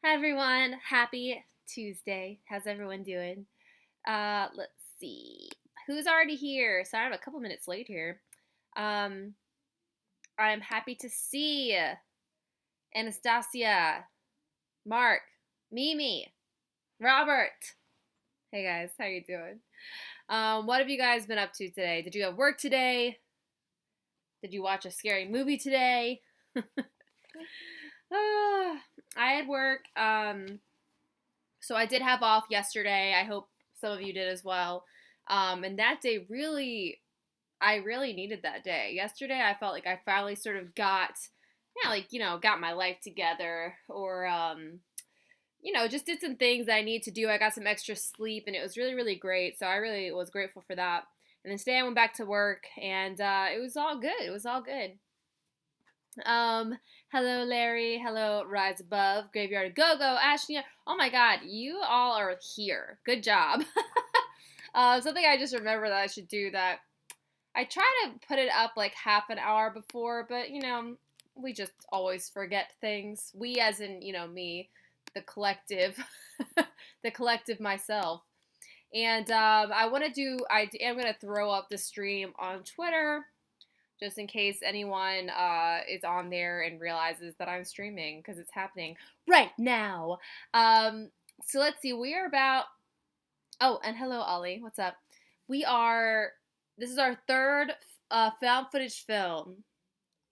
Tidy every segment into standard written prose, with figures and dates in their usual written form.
Hi everyone, happy Tuesday. How's everyone doing? Let's see. Who's already here? Sorry, I'm a couple minutes late here. Um, I'm happy to see Anastasia, Mark, Mimi, Robert. Hey guys, how you doing? What have you guys been up to today? Did you have work today? Did you watch a scary movie today? I had work. So I did have off yesterday. I hope some of you did as well. And that day I really needed that day. Yesterday, I felt like I finally sort of got my life together, or just did some things that I need to do. I got some extra sleep, and it was really, really great. So I really was grateful for that. And then today I went back to work, and it was all good. It was all good. Um, Hello Larry, hello Rise Above, Graveyard Go Go, Ashley. Oh my God, you all are here. Good job. Something I just remember that I should do that. I try to put it up like half an hour before, but we just always forget things. We, as in me, the collective, the collective myself. And I am gonna throw up the stream on Twitter just in case anyone is on there and realizes that I'm streaming because it's happening right now. So let's see. We are about. Oh, and hello, Ollie. What's up? We are. This is our third found footage film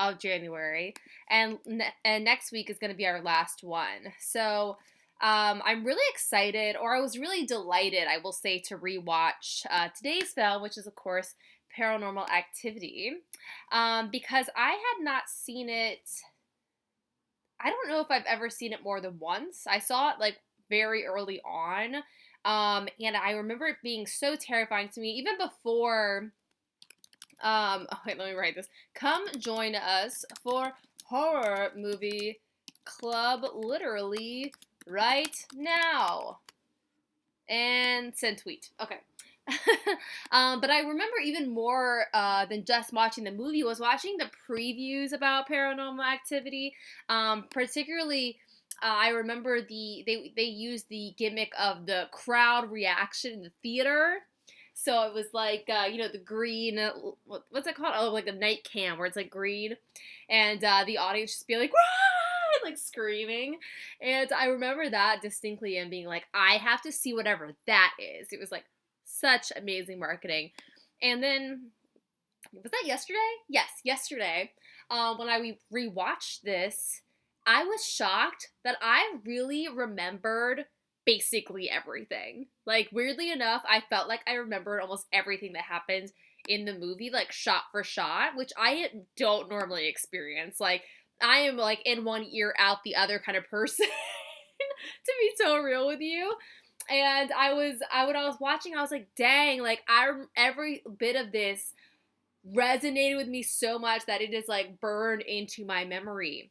of January, and next week is going to be our last one. So. I'm really excited, or I was really delighted, I will say, to rewatch today's film, which is, of course, Paranormal Activity, because I had not seen it. I don't know if I've ever seen it more than once. I saw it like very early on, and I remember it being so terrifying to me, even before. Oh, wait, let me write this. Come join us for horror movie club, literally right now. And send tweet. Okay. But I remember even more than just watching the movie was watching the previews about Paranormal Activity. Particularly, I remember they used the gimmick of the crowd reaction in the theater. So it was like the green, what's it called? Oh, like a night cam where it's like green, and the audience just be like, "Wah!" like screaming. And I remember that distinctly and being like, I have to see whatever that is. It was like such amazing marketing. And then, was that yesterday? Yes, yesterday. When I rewatched this, I was shocked that I really remembered basically everything. Like, weirdly enough, I felt like I remembered almost everything that happened in the movie, like shot for shot, which I don't normally experience. Like, I am like in one ear out the other kind of person, to be so real with you. And when I was watching, I was like, dang, like every bit of this resonated with me so much that it is like burned into my memory.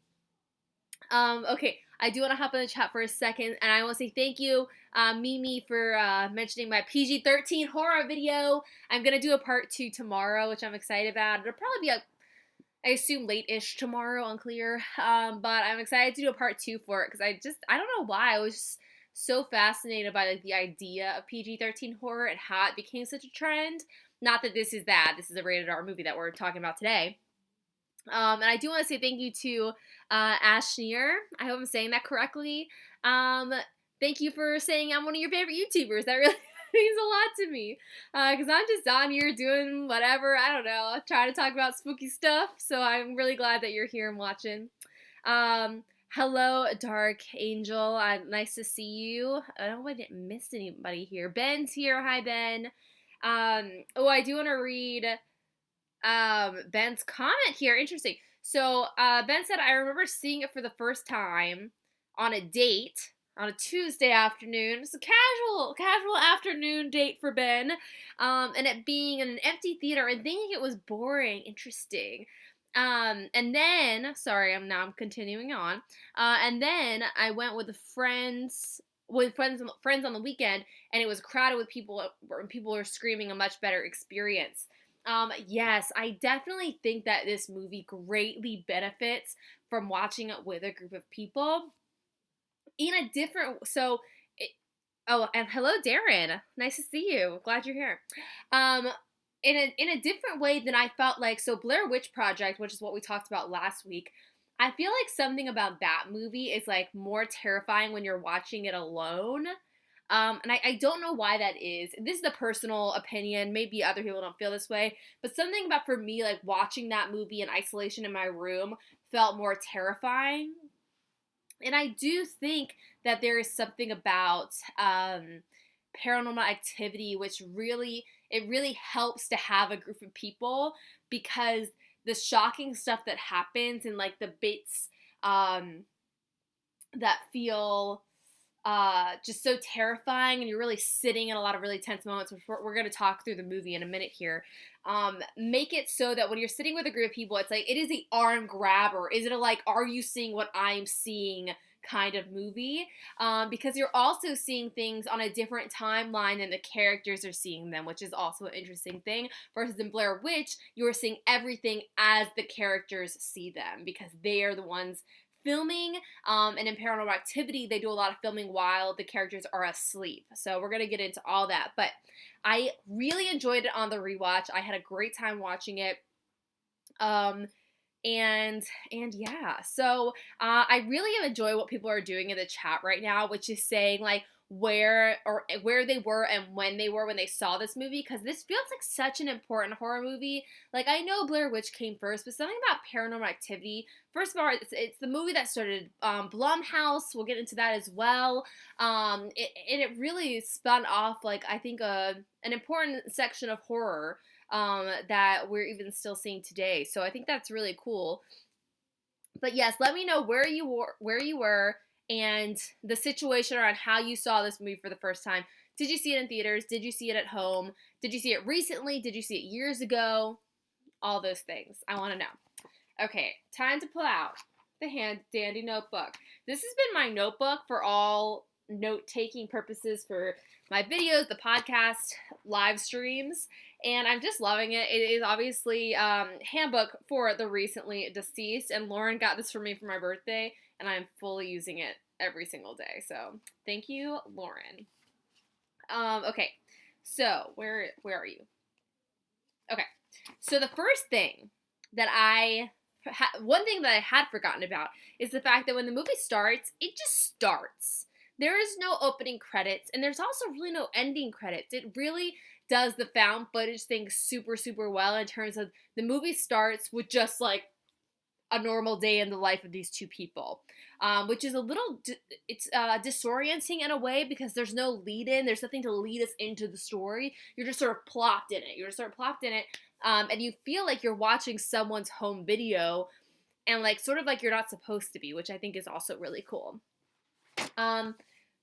Okay, I do want to hop in the chat for a second, and I want to say thank you, Mimi, for mentioning my PG-13 horror video. I'm gonna do a part 2 tomorrow, which I'm excited about. It'll probably be I assume late-ish tomorrow, unclear. But I'm excited to do a part 2 for it because I don't know why I was just so fascinated by like the idea of PG-13 horror and how it became such a trend. Not that this is that. This is a rated R movie that we're talking about today. And I do want to say thank you to Ashneer. I hope I'm saying that correctly. Thank you for saying I'm one of your favorite YouTubers. That really means a lot to me. Because I'm just on here doing whatever, I don't know, trying to talk about spooky stuff. So I'm really glad that you're here and watching. Hello, Dark Angel. Nice to see you. I hope I didn't miss anybody here. Ben's here. Hi, Ben. I do want to read Ben's comment here. Interesting. So Ben said, I remember seeing it for the first time on a date on a Tuesday afternoon. It's a casual afternoon date for Ben. And it being in an empty theater and thinking it was boring. Interesting. And then, sorry, I'm continuing on. And then I went with friends on the weekend, and it was crowded with people, and people were screaming. A much better experience. Yes, I definitely think that this movie greatly benefits from watching it with a group of people. in a different, so, oh, and hello, Darren. Nice to see you. Glad you're here. Um, in a different way than I felt like, so Blair Witch Project, which is what we talked about last week, I feel like something about that movie is like more terrifying when you're watching it alone. And I don't know why that is. This is a personal opinion. Maybe other people don't feel this way. But something about, for me, like watching that movie in isolation in my room felt more terrifying. And I do think that there is something about paranormal activity which really, it really helps to have a group of people, because the shocking stuff that happens and like the bits um, that feel just so terrifying, and you're really sitting in a lot of really tense moments, which we're going to talk through the movie in a minute here, make it so that when you're sitting with a group of people, it's like, it is the arm grabber. Is it a like, are you seeing what I'm seeing kind of movie? Because you're also seeing things on a different timeline than the characters are seeing them, which is also an interesting thing. Versus in Blair Witch, you're seeing everything as the characters see them, because they are the ones filming, and in Paranormal Activity, they do a lot of filming while the characters are asleep. So we're going to get into all that. But I really enjoyed it on the rewatch. I had a great time watching it. And yeah, so I really enjoy what people are doing in the chat right now, which is saying like where they were and when they saw this movie, because this feels like such an important horror movie. Like, I know Blair Witch came first, but something about Paranormal Activity, first of all, it's the movie that started Blumhouse. We'll get into that as well. It really spun off, like, I think an important section of horror that we're even still seeing today. So I think that's really cool. But yes, let me know where you were, and the situation around how you saw this movie for the first time. Did you see it in theaters? Did you see it at home? Did you see it recently? Did you see it years ago? All those things. I want to know. Okay, time to pull out the dandy notebook. This has been my notebook for all note-taking purposes for my videos, the podcast, live streams, and I'm just loving it. It is obviously handbook for the recently deceased, and Lauren got this for me for my birthday, and I'm fully using it every single day. So thank you, Lauren. Okay, so where are you? Okay, so the first thing that one thing that I had forgotten about is the fact that when the movie starts, it just starts. There is no opening credits, and there's also really no ending credits. It really does the found footage thing super, super well, in terms of the movie starts with just like a normal day in the life of these two people, which is a little, it's disorienting in a way, because there's no lead in, there's nothing to lead us into the story. You're just sort of plopped in it. And you feel like you're watching someone's home video, and like sort of like you're not supposed to be, which I think is also really cool.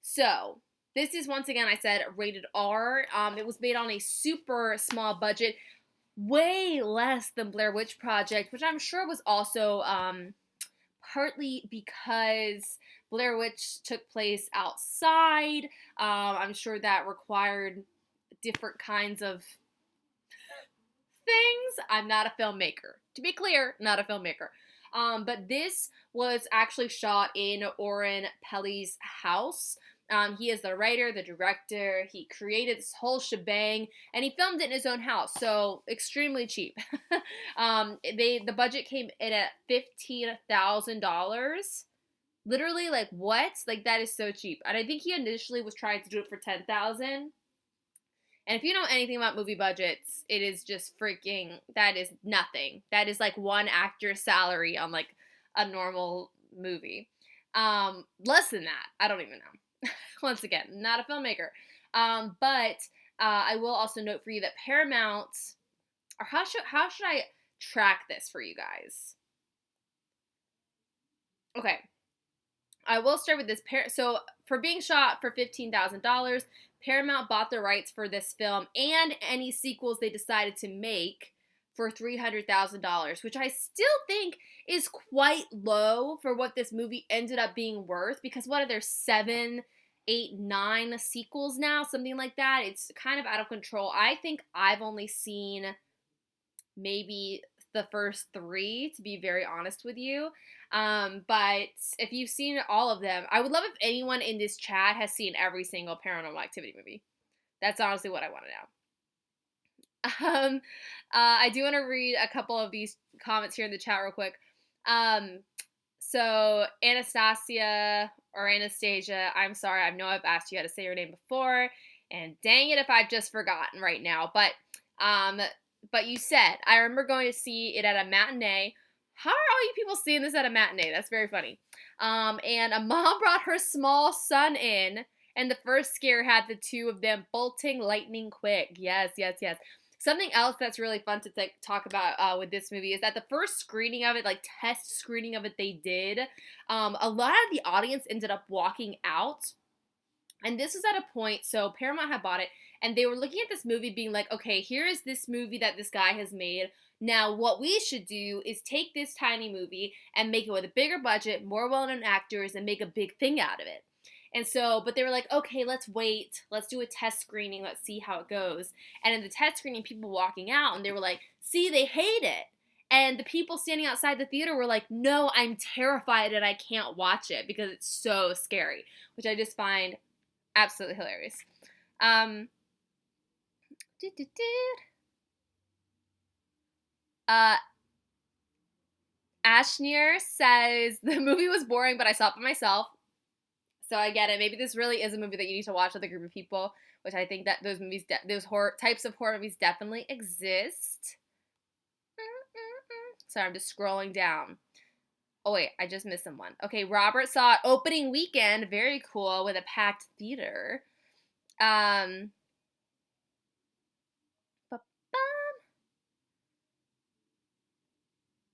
So this is, once again, I said rated R. It was made on a super small budget, way less than Blair Witch Project, which I'm sure was also partly because Blair Witch took place outside. I'm sure that required different kinds of things. I'm not a filmmaker. To be clear, not a filmmaker. But this was actually shot in Oren Peli's house. He is the writer, the director. He created this whole shebang, and he filmed it in his own house, so extremely cheap. The budget came in at $15,000. Literally, like, what? Like, that is so cheap. And I think he initially was trying to do it for $10,000. And if you know anything about movie budgets, it is just freaking, that is nothing. That is like one actor's salary on like a normal movie. Less than that. I don't even know. Once again, not a filmmaker. But I will also note for you that Paramount, or how should I track this for you guys? Okay. I will start with this. So for being shot for $15,000, Paramount bought the rights for this film and any sequels they decided to make for $300,000, which I still think is quite low for what this movie ended up being worth, because what are there, 7, 8, 9 sequels now? Something like that. It's kind of out of control. I think I've only seen maybe the first three, to be very honest with you. But if you've seen all of them, I would love if anyone in this chat has seen every single Paranormal Activity movie. That's honestly what I want to know. I do want to read a couple of these comments here in the chat real quick. So Anastasia or Anastasia, I'm sorry, I know I've asked you how to say your name before, and dang it if I've just forgotten right now. But you said, I remember going to see it at a matinee. How are all you people seeing this at a matinee? That's very funny. And a mom brought her small son in, and the first scare had the two of them bolting lightning quick. Yes, yes, yes. Something else that's really fun to talk about with this movie is that the first screening of it, like test screening of it they did, a lot of the audience ended up walking out. And this was at a point, so Paramount had bought it, and they were looking at this movie being like, okay, here is this movie that this guy has made. Now, what we should do is take this tiny movie and make it with a bigger budget, more well-known actors, and make a big thing out of it. And so, but they were like, okay, let's wait. Let's do a test screening. Let's see how it goes. And in the test screening, people walking out, and they were like, see, they hate it. And the people standing outside the theater were like, no, I'm terrified and I can't watch it because it's so scary, which I just find absolutely hilarious. Ashnir says, the movie was boring, but I saw it by myself. So I get it. Maybe this really is a movie that you need to watch with a group of people, which I think that those movies, those types of horror movies definitely exist. Sorry, I'm just scrolling down. Oh wait, I just missed someone. Okay, Robert saw it opening weekend. Very cool, with a packed theater.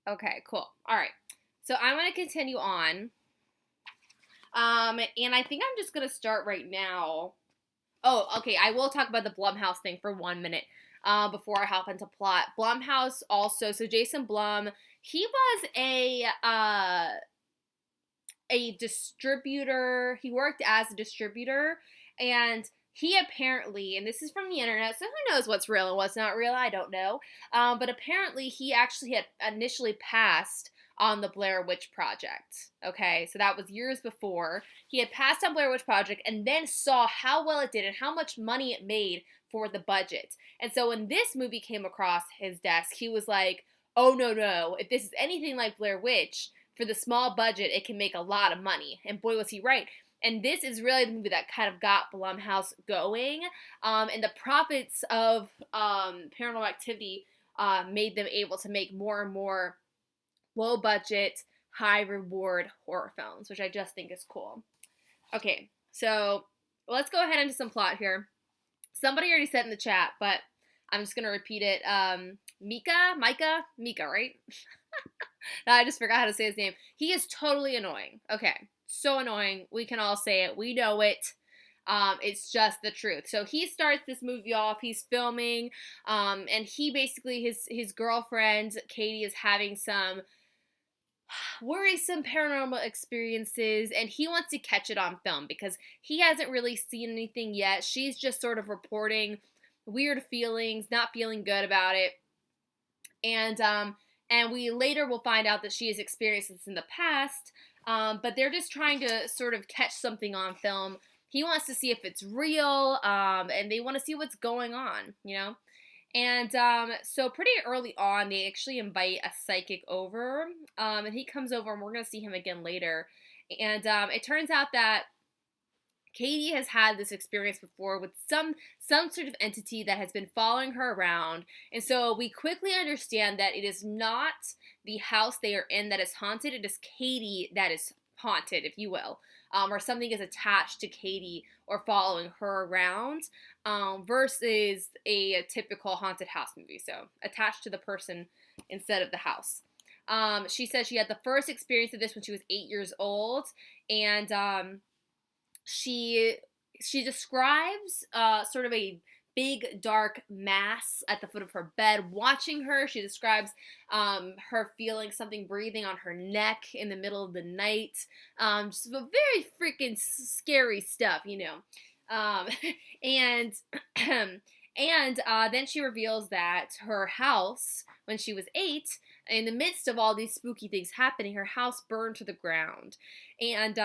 Okay, cool. All right. So I'm going to continue on. And I think I'm just going to start right now. Oh, okay. I will talk about the Blumhouse thing for 1 minute before I hop into plot. Blumhouse also, so Jason Blum, he was a distributor. He worked as a distributor, and he apparently, and this is from the internet, so who knows what's real and what's not real, I don't know. But apparently he actually had initially passed on the Blair Witch Project. Okay, so that was years before. He had passed on Blair Witch Project and then saw how well it did and how much money it made for the budget. And so when this movie came across his desk, he was like, oh no, if this is anything like Blair Witch, for the small budget, it can make a lot of money. And boy, was he right. And this is really the movie that kind of got Blumhouse going. And the profits of Paranormal Activity made them able to make more and more low budget, high reward horror films, which I just think is cool. Okay, so let's go ahead into some plot here. Somebody already said in the chat, but I'm just going to repeat it. Micah, right? I just forgot how to say his name. He is totally annoying. Okay, so annoying. We can all say it. We know it. It's just the truth. So he starts this movie off. He's filming, and he basically, his girlfriend Katie is having some worrisome paranormal experiences, and he wants to catch it on film because he hasn't really seen anything yet. She's just sort of reporting weird feelings, not feeling good about it, and we later will find out that she has experienced this in the past, but they're just trying to sort of catch something on film. He wants to see if it's real, and they want to see what's going on, you know? And so pretty early on, they actually invite a psychic over, and he comes over, and we're going to see him again later. And it turns out that Katie has had this experience before with some sort of entity that has been following her around. And so we quickly understand that it is not the house they are in that is haunted. It is Katie that is haunted, if you will. Or something is attached to Katie or following her around, versus a typical haunted house movie. So attached to the person instead of the house. She says she had the first experience of this when she was 8 years old, and she describes sort of a big dark mass at the foot of her bed watching her. She describes her feeling something breathing on her neck in the middle of the night. Just very freaking scary stuff, you know. And then she reveals that her house, when she was 8, in the midst of all these spooky things happening, her house burned to the ground. And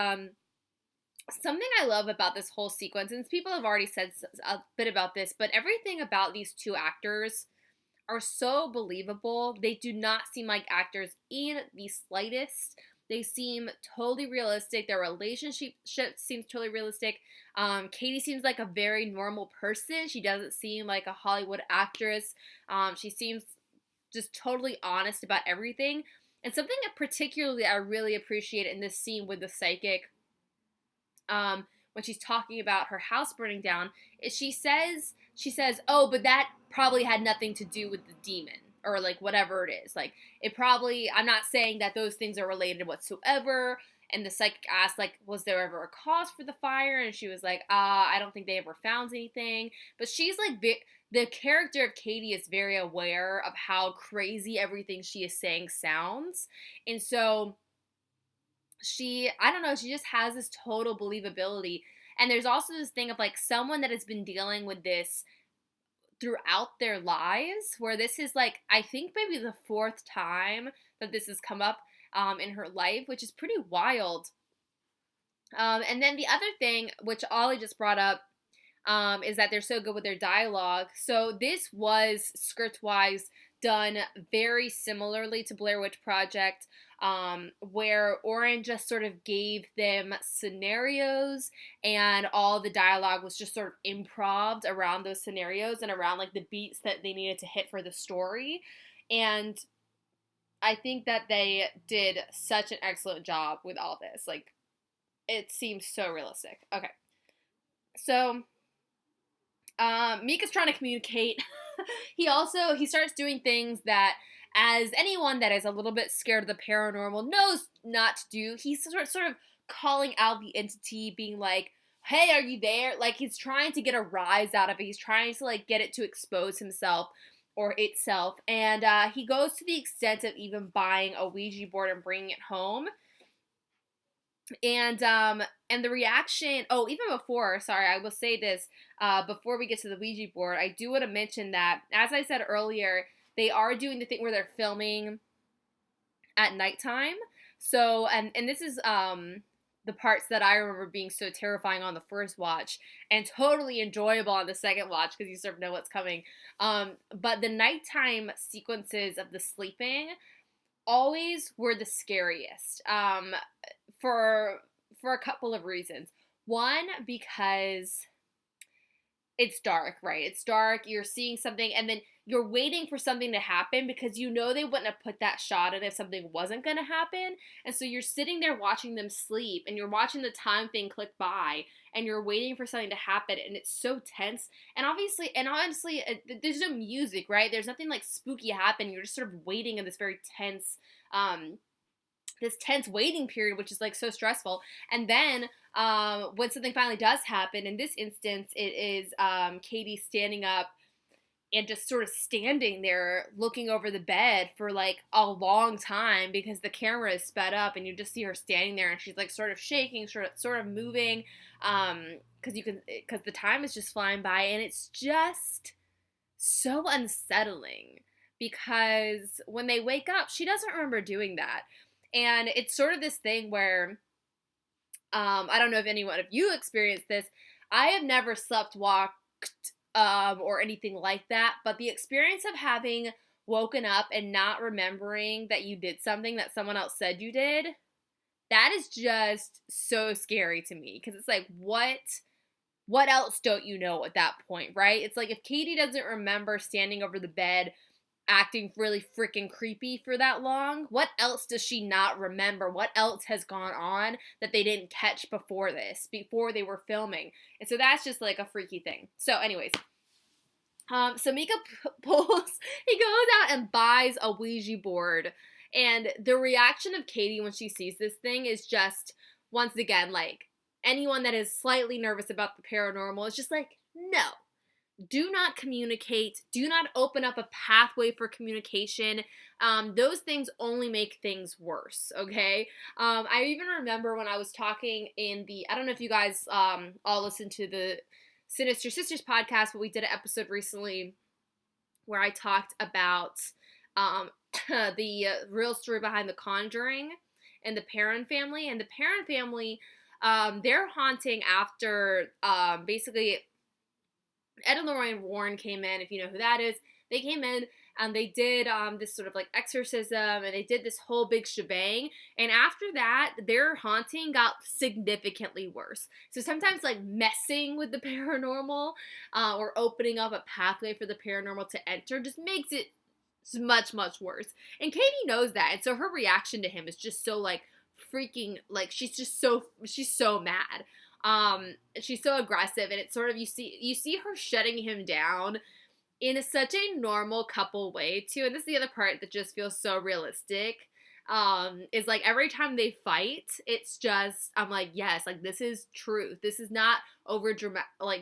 something I love about this whole sequence, and people have already said a bit about this, but everything about these two actors are so believable. They do not seem like actors in the slightest. They seem totally realistic. Their relationship seems totally realistic. Katie seems like a very normal person. She doesn't seem like a Hollywood actress. She seems just totally honest about everything. And something that particularly I really appreciate in this scene with the psychic, when she's talking about her house burning down, is she says, oh, but that probably had nothing to do with the demon, or like whatever it is. Like, it probably, I'm not saying that those things are related whatsoever. And the psychic asked, like, was there ever a cause for the fire? And she was like, I don't think they ever found anything. But she's like, the character of Katie is very aware of how crazy everything she is saying sounds. And so I don't know, she just has this total believability. And there's also this thing of like someone that has been dealing with this throughout their lives, where this is like, I think maybe the fourth time that this has come up in her life, which is pretty wild. And then the other thing, which Ollie just brought up, is that they're so good with their dialogue. So this was, script-wise, done very similarly to Blair Witch Project, where Oren just sort of gave them scenarios, and all the dialogue was just sort of improv around those scenarios and around like the beats that they needed to hit for the story. And I think that they did such an excellent job with all this. Like, it seems so realistic. Okay. So Mika's trying to communicate. He starts doing things that, as anyone that is a little bit scared of the paranormal knows not to do. He's sort of calling out the entity, being like, hey, are you there? Like, he's trying to get a rise out of it. He's trying to like get it to expose himself or itself. And he goes to the extent of even buying a Ouija board and bringing it home. And the reaction, even before, sorry, I will say this, before we get to the Ouija board, I do want to mention that, as I said earlier, they are doing the thing where they're filming at nighttime. So, and this is, the parts that I remember being so terrifying on the first watch, and totally enjoyable on the second watch, because you sort of know what's coming. But the nighttime sequences of the sleeping always were the scariest. For a couple of reasons. One, because it's dark, right? It's dark, you're seeing something, and then you're waiting for something to happen because you know they wouldn't have put that shot in if something wasn't going to happen. And so you're sitting there watching them sleep, and you're watching the time thing click by, and you're waiting for something to happen, and it's so tense. And honestly, there's no music, right? There's nothing like spooky happening. You're just sort of waiting in this very tense, waiting period, which is like so stressful. And then when something finally does happen, in this instance, it is Katie standing up and just sort of standing there looking over the bed for like a long time, because the camera is sped up and you just see her standing there, and she's like sort of shaking, sort of moving, because the time is just flying by. And it's just so unsettling, because when they wake up, she doesn't remember doing that. And it's sort of this thing where, I don't know if any one of you experienced this. I have never slept walked, or anything like that, but the experience of having woken up and not remembering that you did something that someone else said you did, that is just so scary to me, because it's like, what else don't you know at that point, right? It's like, if Katie doesn't remember standing over the bed acting really freaking creepy for that long, what else does she not remember? What else has gone on that they didn't catch before they were filming? And so that's just like a freaky thing. So anyways, so Mika he goes out and buys a Ouija board, and the reaction of Katie when she sees this thing is just, once again, like, anyone that is slightly nervous about the paranormal is just like, no. Do not communicate. Do not open up a pathway for communication. Those things only make things worse, okay? I even remember when I was talking I don't know if you guys all listened to the Sinister Sisters podcast, but we did an episode recently where I talked about um, the real story behind The Conjuring and the Perron family. And the Perron family, they're haunting after basically Ed and Lorraine Warren came in, if you know who that is. They came in and they did this sort of like exorcism, and they did this whole big shebang. And after that, their haunting got significantly worse. So sometimes like messing with the paranormal or opening up a pathway for the paranormal to enter just makes it much, much worse. And Katie knows that. And so her reaction to him is just so like freaking, like she's so mad. She's so aggressive, and it's sort of, you see her shutting him down in such a normal couple way too. And this is the other part that just feels so realistic. Is like every time they fight, it's just, I'm like, yes, like this is truth. This is not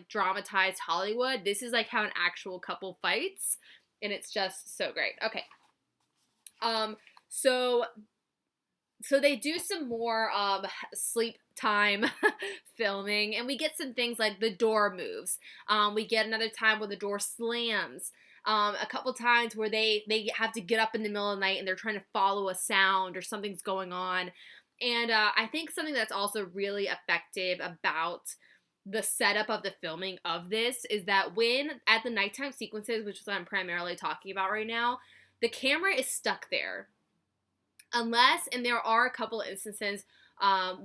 dramatized Hollywood. This is like how an actual couple fights, and it's just so great. Okay. So they do some more sleep time filming, and we get some things like the door moves. We get another time where the door slams. A couple times where they have to get up in the middle of the night and they're trying to follow a sound or something's going on. And I think something that's also really effective about the setup of the filming of this is that when at the nighttime sequences, which is what I'm primarily talking about right now, the camera is stuck there. Unless, and there are a couple of instances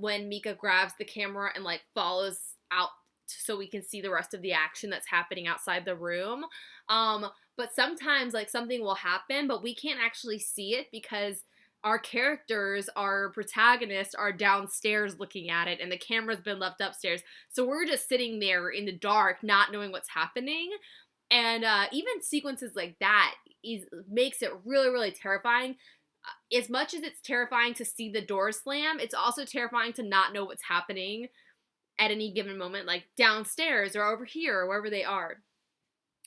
when Mika grabs the camera and like follows out so we can see the rest of the action that's happening outside the room. But sometimes like something will happen, but we can't actually see it because our characters, our protagonists, are downstairs looking at it and the camera's been left upstairs. So we're just sitting there in the dark, not knowing what's happening. And even sequences like that makes it really, really terrifying. As much as it's terrifying to see the door slam, it's also terrifying to not know what's happening at any given moment, like downstairs or over here or wherever they are.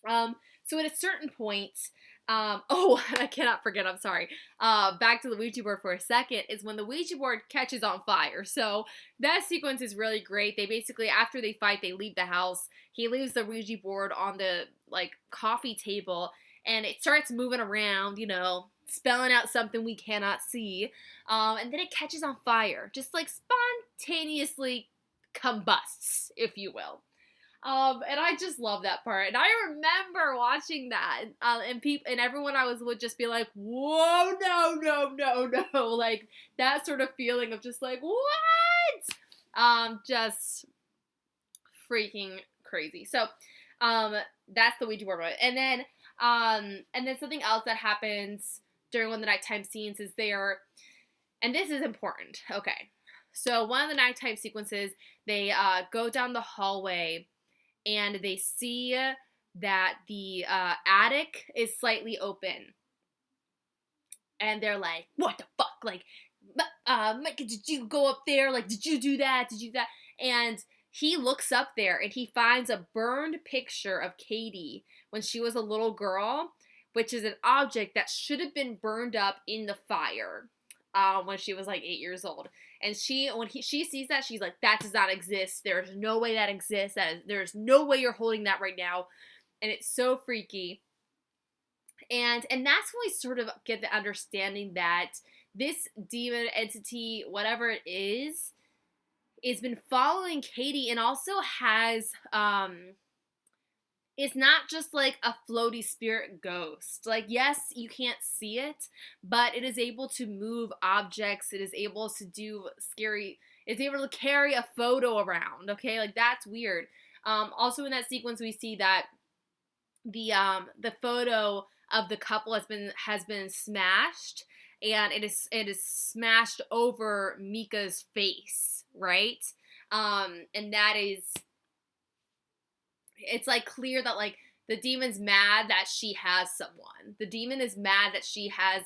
So at a certain point, I cannot forget, I'm sorry, back to the Ouija board for a second, is when the Ouija board catches on fire. So that sequence is really great. They basically, after they fight, they leave the house. He leaves the Ouija board on the, like, coffee table, and it starts moving around, you know, spelling out something we cannot see, and then it catches on fire, just like spontaneously combusts, if you will. And I just love that part, and I remember watching that, and everyone I was would just be like, whoa, no, like that sort of feeling of just like, what? Just freaking crazy. So, that's the Ouija board moment, and then something else that happens during one of the nighttime scenes is and this is important, okay. So one of the nighttime sequences, they go down the hallway and they see that the attic is slightly open. And they're like, what the fuck? Like, Micah, did you go up there? Like, did you do that? Did you do that? And he looks up there and he finds a burned picture of Katie when she was a little girl, which is an object that should have been burned up in the fire when she was like 8 years old. And she sees that, she's like, that does not exist. There's no way that exists. There's no way you're holding that right now. And it's so freaky. And that's when we sort of get the understanding that this demon entity, whatever it is been following Katie and also has, it's not just like a floaty spirit ghost. Like, yes, you can't see it, but it is able to move objects. It is able to do it's able to carry a photo around, okay? Like, that's weird. Also in that sequence, we see that the photo of the couple has been smashed, and it is smashed over Mika's face, right? And that is, it's like clear that like the demon's mad that she has someone. The demon is mad that she has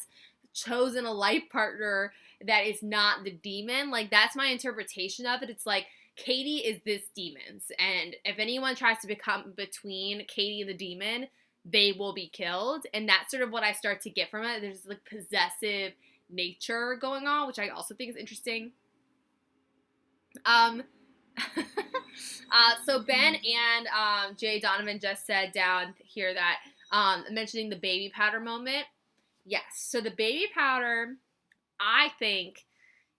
chosen a life partner that is not the demon. Like, that's my interpretation of it. It's like Katie is this demon's, and if anyone tries to become between Katie and the demon, they will be killed. And that's sort of what I start to get from it. There's like possessive nature going on, which I also think is interesting. So Ben and Jay Donovan just said down here that mentioning the baby powder moment. Yes. So the baby powder, I think,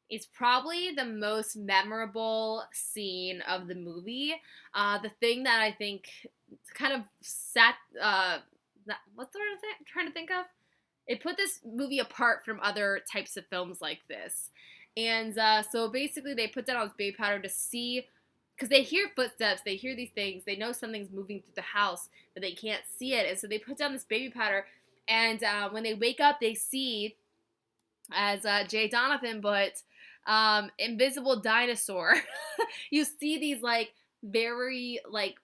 is probably the most memorable scene of the movie. The thing that I think kind of set, what's the word I'm trying to think of? It put this movie apart from other types of films like this. And so basically, they put that on this baby powder to see, because they hear footsteps, they hear these things, they know something's moving through the house, but they can't see it. And so they put down this baby powder, and when they wake up, they see, as Jay Donovan put, invisible dinosaur. You see these like very like,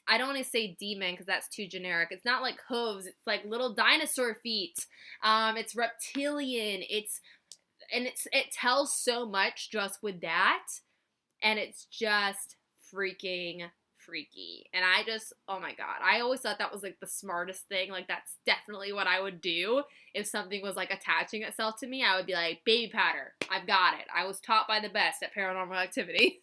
I don't want to say demon because that's too generic. It's not like hooves. It's like little dinosaur feet. It's reptilian. It tells so much just with that, and it's just freaking freaky. And oh my god, I always thought that was like the smartest thing. Like, that's definitely what I would do if something was like attaching itself to me. I would be like, baby powder, I've got it. I was taught by the best at Paranormal Activity.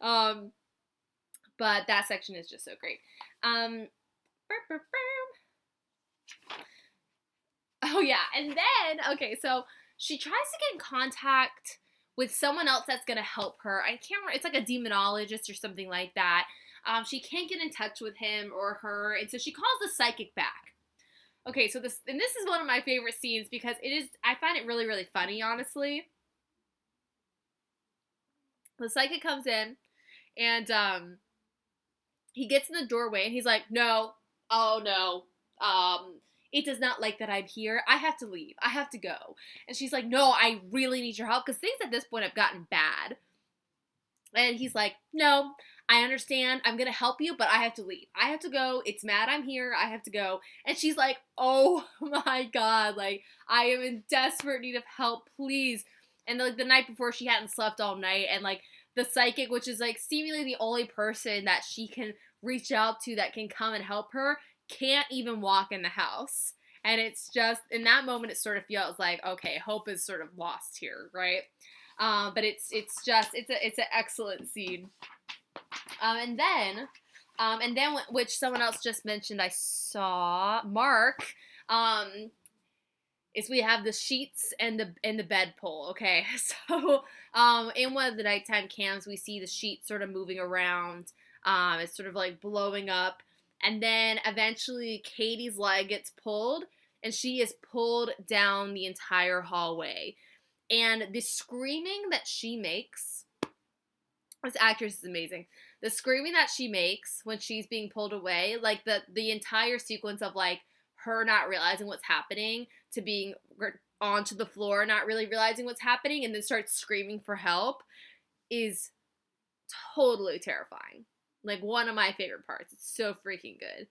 But that section is just so great. Oh yeah, and then, okay, so she tries to get in contact with someone else that's gonna help her. I can't remember, it's like a demonologist or something like that. She can't get in touch with him or her, and so she calls the psychic back. Okay, so this is one of my favorite scenes because I find it really, really funny, honestly. The psychic comes in, and he gets in the doorway, and he's like, no, oh no, it does not like that I'm here. I have to leave. I have to go. And she's like, no, I really need your help, because things at this point have gotten bad. And he's like, no, I understand. I'm going to help you, but I have to leave. I have to go. It's mad I'm here. I have to go. And she's like, oh my God, like, I am in desperate need of help, please. And like the night before, she hadn't slept all night. And like the psychic, which is like seemingly the only person that she can reach out to that can come and help her, can't even walk in the house. And it's just, in that moment, it sort of feels like, okay, hope is sort of lost here, right? But it's an excellent scene. And then which someone else just mentioned, I saw Mark, is we have the sheets and the bed pull. Okay, so in one of the nighttime cams, we see the sheet sort of moving around. It's sort of like blowing up, and then eventually Katie's leg gets pulled, and she is pulled down the entire hallway. And the screaming that she makes, this actress is amazing. The screaming that she makes when she's being pulled away, like the entire sequence of like her not realizing what's happening to being onto the floor, not really realizing what's happening, and then starts screaming for help, is totally terrifying. Like, one of my favorite parts. It's so freaking good.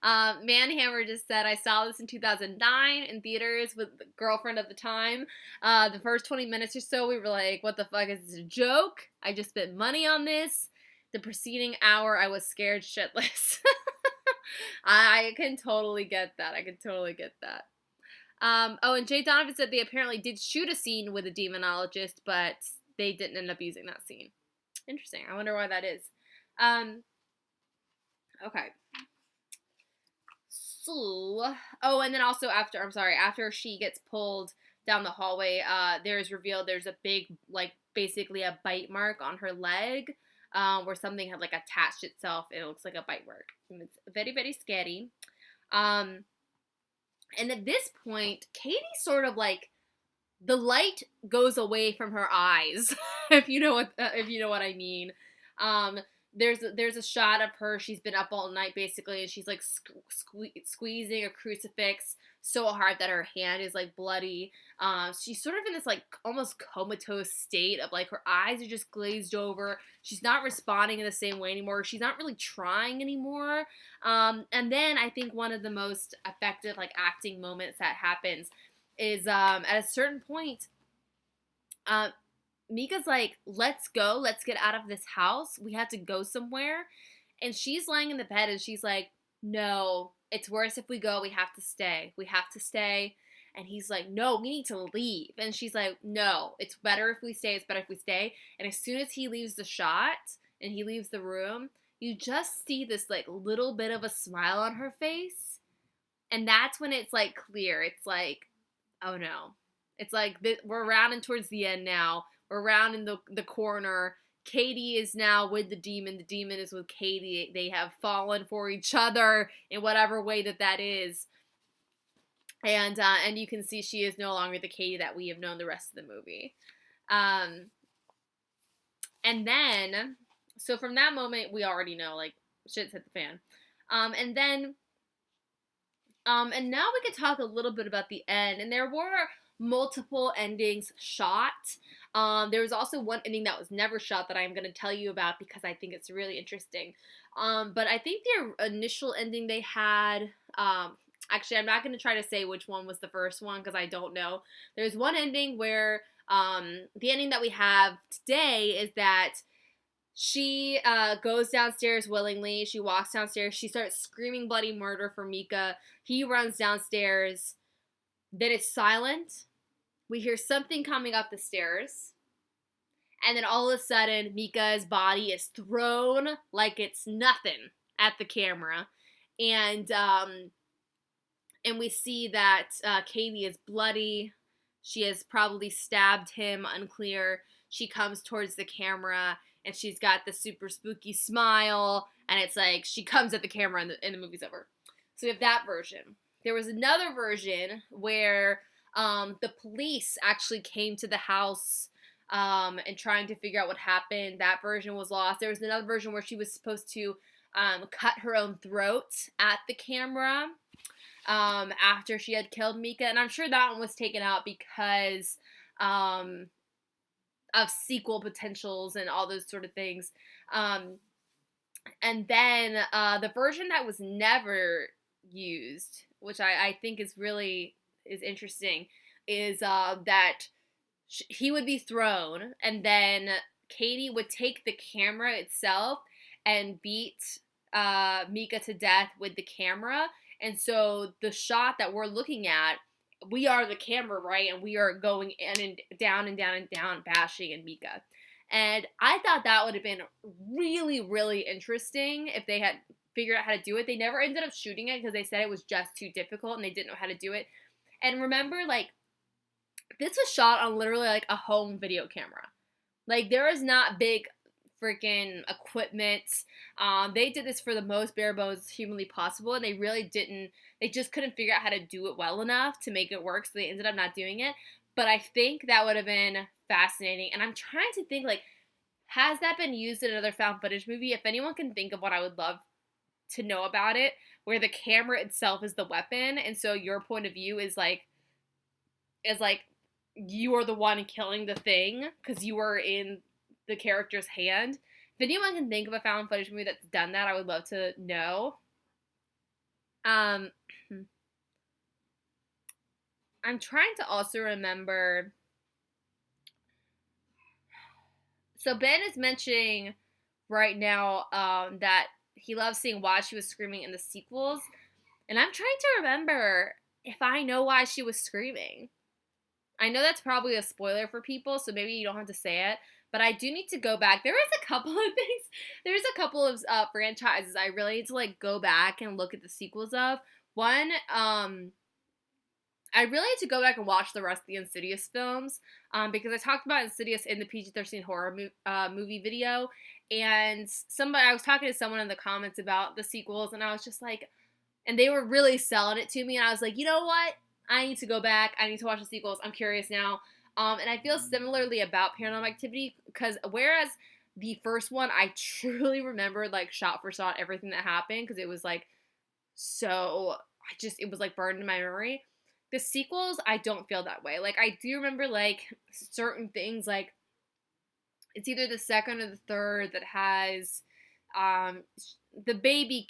Manhammer just said, I saw this in 2009 in theaters with the girlfriend at the time. The first 20 minutes or so, we were like, what the fuck, is this a joke? I just spent money on this. The preceding hour, I was scared shitless. I can totally get that. Oh, and Jay Donovan said they apparently did shoot a scene with a demonologist, but they didn't end up using that scene. Interesting. I wonder why that is. Okay. So, oh, and then also after she gets pulled down the hallway, there's revealed there's a big, like, basically a bite mark on her leg, where something had, like, attached itself, and it looks like a bite mark. And it's very, very scary. And at this point, Katie sort of, like, the light goes away from her eyes, if you know what I mean. There's a shot of her. She's been up all night basically, and she's like squeezing a crucifix so hard that her hand is like bloody. She's sort of in this like almost comatose state of like her eyes are just glazed over. She's not responding in the same way anymore. She's not really trying anymore. And then I think one of the most effective like acting moments that happens is at a certain point, Mika's like, let's go, let's get out of this house, we have to go somewhere. And she's lying in the bed, and she's like, no, it's worse if we go, we have to stay. And he's like, no, we need to leave. And she's like, no, it's better if we stay. And as soon as he leaves the shot, and he leaves the room, you just see this like little bit of a smile on her face, and that's when it's like clear. It's like, oh no. It's like we're rounding towards the end now. We're rounding the corner. Katie is now with the demon. The demon is with Katie. They have fallen for each other in whatever way that is. And you can see she is no longer the Katie that we have known the rest of the movie. And then, so from that moment, we already know, like, shit's hit the fan. And now we could talk a little bit about the end. And there were multiple endings shot. There was also one ending that was never shot that I'm going to tell you about because I think it's really interesting. But I think the initial ending they had, actually, I'm not going to try to say which one was the first one because I don't know. There's one ending where the ending that we have today is that she goes downstairs willingly. She walks downstairs. She starts screaming bloody murder for Mika. He runs downstairs. Then it's silent. We hear something coming up the stairs. And then all of a sudden, Mika's body is thrown like it's nothing at the camera. And we see that Katie is bloody. She has probably stabbed him, unclear. She comes towards the camera, and she's got the super spooky smile, and it's like she comes at the camera, and the movie's over. So we have that version. There was another version where the police actually came to the house and trying to figure out what happened. That version was lost. There was another version where she was supposed to cut her own throat at the camera after she had killed Mika, and I'm sure that one was taken out because of sequel potentials and all those sort of things. And then the version that was never used, which I think is interesting, is that he would be thrown, and then Katie would take the camera itself and beat Mika to death with the camera. And so the shot that we're looking at, we are the camera, right? And we are going in and down and down and down, bashing in Mika. And I thought that would have been really, really interesting if they had figured out how to do it. They never ended up shooting it because they said it was just too difficult and they didn't know how to do it. And remember, like, this was shot on literally, like, a home video camera. Like, there is not big freaking equipment. They did this for the most bare bones humanly possible, and they just couldn't figure out how to do it well enough to make it work, so they ended up not doing it. But I think that would have been fascinating, and I'm trying to think, like, has that been used in another found footage movie? If anyone can think of one, I would love to know about it, where the camera itself is the weapon, and so your point of view is like you are the one killing the thing because you are in the character's hand. If anyone can think of a found footage movie that's done that, I would love to know. I'm trying to also remember. So Ben is mentioning right now that he loves seeing why she was screaming in the sequels. And I'm trying to remember if I know why she was screaming. I know that's probably a spoiler for people, so maybe you don't have to say it. But I do need to go back. There is a couple of things. There's a couple of franchises I really need to, like, go back and look at the sequels of. One, I really need to go back and watch the rest of the Insidious films because I talked about Insidious in the PG-13 horror movie video, and I was talking to someone in the comments about the sequels, and I was just like, and they were really selling it to me, and I was like, you know what? I need to go back. I need to watch the sequels. I'm curious now. And I feel similarly about Paranormal Activity because whereas the first one, I truly remembered, like, shot for shot everything that happened because it was, like, it was, like, burned in my memory. The sequels, I don't feel that way. Like, I do remember, like, certain things, like, it's either the second or the third that has the baby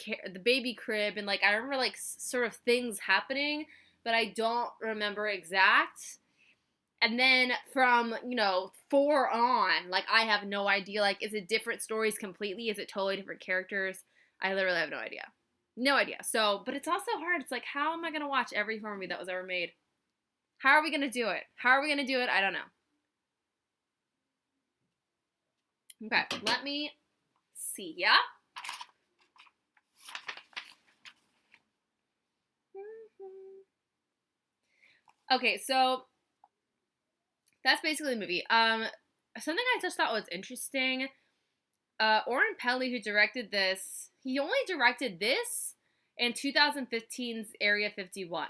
crib, and, like, I remember, like, sort of things happening, but I don't remember exact. And then from, 4 on, like, I have no idea. Like, is it different stories completely? Is it totally different characters? I literally have no idea. No idea. So, but it's also hard. It's like, how am I going to watch every horror movie that was ever made? How are we going to do it? I don't know. Okay, let me see. Yeah? Okay, so that's basically the movie. Something I just thought was interesting. Oren Peli, who directed this, he only directed this and 2015's Area 51,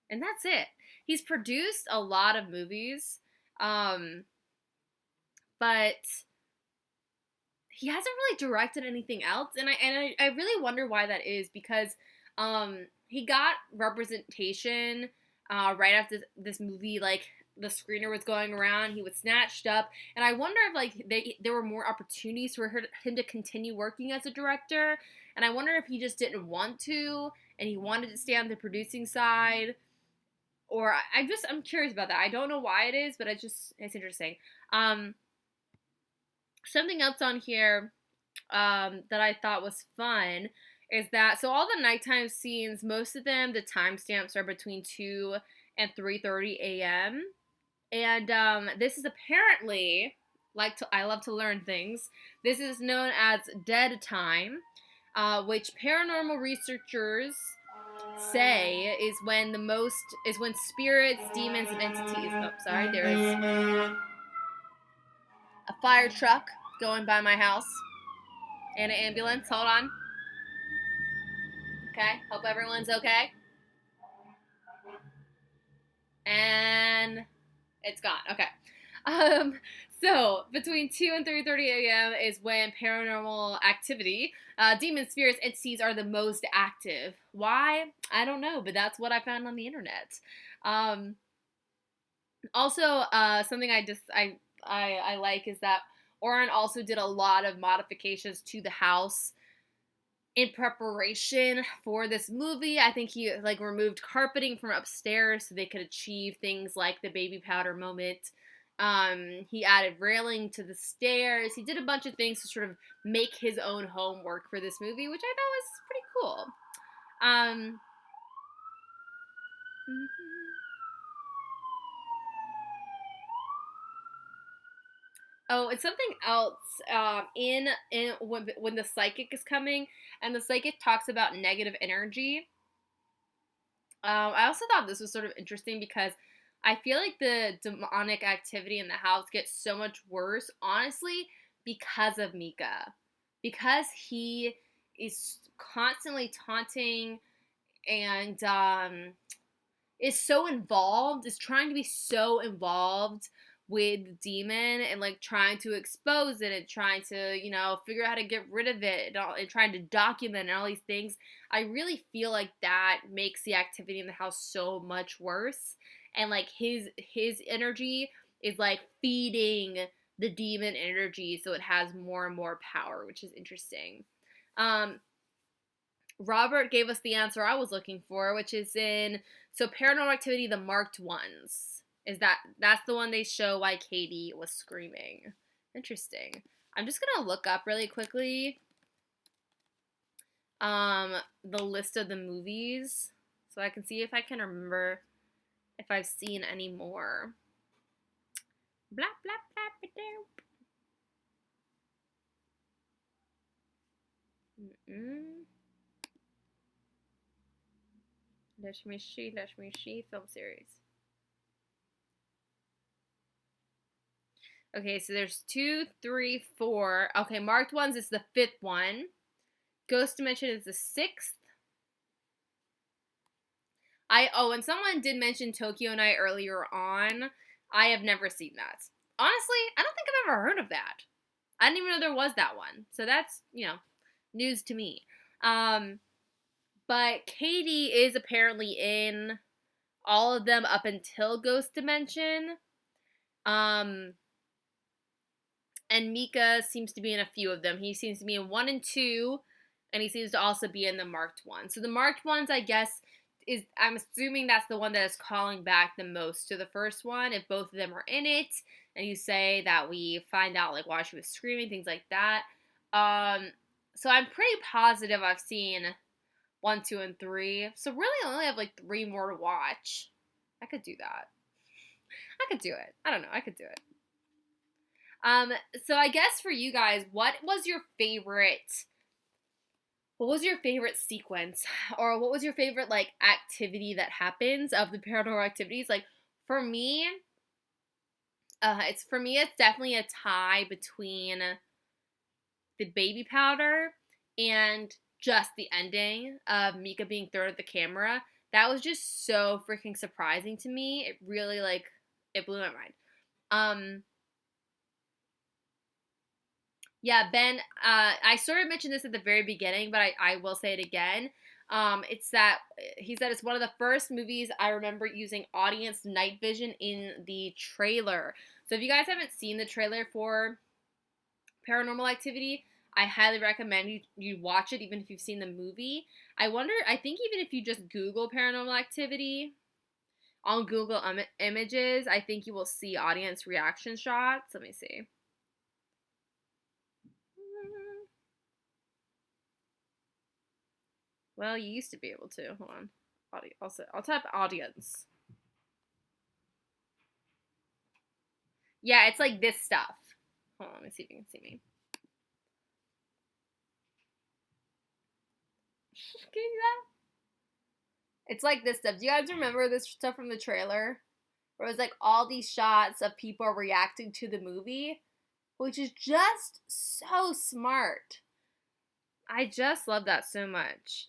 and that's it. He's produced a lot of movies, um, but he hasn't really directed anything else, and I really wonder why that is, because he got representation right after this movie, like the screener was going around, he was snatched up, and I wonder if like there were more opportunities for him to continue working as a director, and I wonder if he just didn't want to, and he wanted to stay on the producing side, or I'm curious about that. I don't know why it is, but it's interesting. Um, Something else on here that I thought was fun is that so all the nighttime scenes, most of them, the timestamps are between 2 and 3:30 a.m. And this is apparently I love to learn things. This is known as dead time, which paranormal researchers say is when spirits, demons, and entities. Oh, sorry, there is a fire truck going by my house and an ambulance. Hold on. Okay, hope everyone's okay. And it's gone. Okay. So between 2 and 3:30 a.m. is when paranormal activity, demon spirits, entities are the most active. Why? I don't know, but that's what I found on the internet. Um, Also, something I like is that Oren also did a lot of modifications to the house in preparation for this movie. I think he like removed carpeting from upstairs so they could achieve things like the baby powder moment. He added railing to the stairs. He did a bunch of things to sort of make his own home work for this movie, which I thought was pretty cool. Um, Oh, it's something else. In when the psychic is coming, and the psychic talks about negative energy. I also thought this was sort of interesting because I feel like the demonic activity in the house gets so much worse, honestly, because of Mika, because he is constantly taunting and is so involved, is trying to be so involved with the demon and like trying to expose it and trying to, figure out how to get rid of it and trying to document and all these things. I really feel like that makes the activity in the house so much worse. And like his energy is like feeding the demon energy so it has more and more power, which is interesting. Um, Robert gave us the answer I was looking for, which is in Paranormal Activity: The Marked Ones. That's the one they show why Katie was screaming. Interesting. I'm just gonna look up really quickly the list of the movies so I can see if I can remember if I've seen any more. Blah blah blah blah. Let me see film series. Okay, so there's 2, 3, 4. Okay, Marked Ones is the 5th one. Ghost Dimension is the 6th. And someone did mention Tokyo Night earlier on. I have never seen that. Honestly, I don't think I've ever heard of that. I didn't even know there was that one. So that's, news to me. But Katie is apparently in all of them up until Ghost Dimension. And Mika seems to be in a few of them. He seems to be in 1 and 2, and he seems to also be in the Marked One. So the Marked Ones, I guess, I'm assuming that's the one that is calling back the most to the first one. If both of them are in it, and you say that we find out like why she was screaming, things like that. So I'm pretty positive I've seen 1, 2, and 3. So really, I only have like 3 more to watch. I could do that. I could do it. I don't know. I could do it. So I guess for you guys, what was your favorite What was your favorite sequence, or what was your favorite like activity that happens of the paranormal activities? Like for me, it's definitely a tie between the baby powder and just the ending of Mika being thrown at the camera. That was just so freaking surprising to me. It really like it blew my mind. Um, Yeah, Ben, I sort of mentioned this at the very beginning, but I will say it again. It's that he said it's one of the first movies I remember using audience night vision in the trailer. So if you guys haven't seen the trailer for Paranormal Activity, I highly recommend you watch it, even if you've seen the movie. I think even if you just Google Paranormal Activity on Google Images, I think you will see audience reaction shots. Let me see. Well, you used to be able to. Hold on. I'll type audience. Yeah, it's like this stuff. Hold on, let me see if you can see me. Can you see that? It's like this stuff. Do you guys remember this stuff from the trailer? Where it was like all these shots of people reacting to the movie, which is just so smart. I just love that so much.